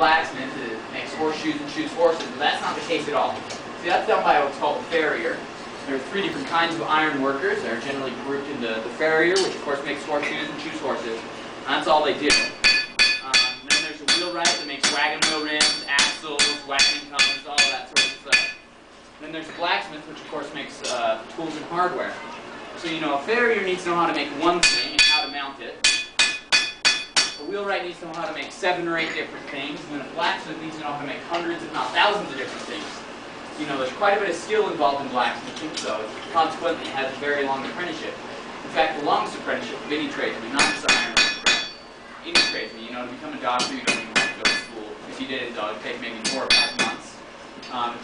blacksmith that makes horseshoes and shoots horses, but that's not the case at all. See, that's done by what's called a farrier. There are 3 different kinds of iron workers. They're generally grouped into the farrier, which of course makes horseshoes and shoots horses. And that's all they do. Then there's a wheelwright that makes wagon wheel rims, axles, wagon covers, all of that sort of stuff. Then there's a blacksmith, which of course makes tools and hardware. So a farrier needs to know how to make one thing and how to mount it. A wheelwright needs to know how to make 7 or 8 different things, and then a blacksmith needs to know how to make hundreds, if not thousands, of different things. There's quite a bit of skill involved in blacksmithing, so consequently it has a very long apprenticeship. In fact, the longest apprenticeship of any tradesman, not just an ironworker, any tradesman. To become a doctor, you don't even have to go to school. If you did, it would take maybe 4 or 5 months.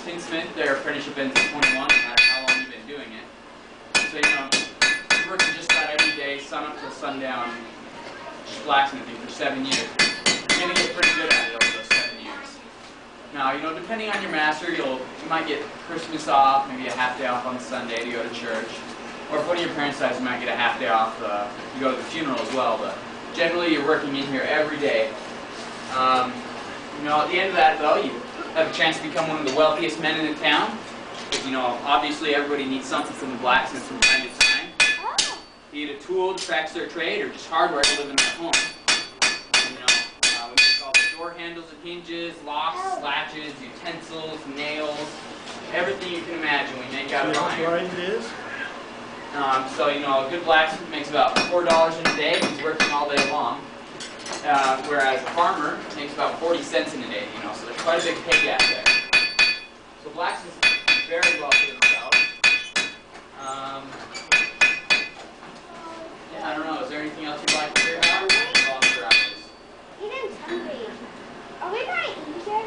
Tinsmith, their apprenticeship ends at 21, no matter how long you've been doing it. So, you're working just about every day, sun up till sundown, just blacksmithing for 7 years. You're going to get pretty good at it over those 7 years. Now, depending on your master, you might get Christmas off, maybe a half day off on Sunday to go to church. Or if one of your parents dies, you might get a half day off to go to the funeral as well. But generally, you're working in here every day. At the end of that, though, you have a chance to become one of the wealthiest men in the town. Because, obviously everybody needs something from the blacksmith from time to time. Be it a tool to practice their trade or just hardware to live in their home. We make all the door handles and hinges, locks, latches, utensils, nails, everything you can imagine we make out of iron. So, a good blacksmith makes about $4 in a day if he's working all day long. Whereas a farmer makes about 40 cents in a day, so there's quite a big pay gap there. So blacksmiths do very well for themselves. I don't know, is there anything else you'd like to hear about? He didn't tell me. Are we going to eat here?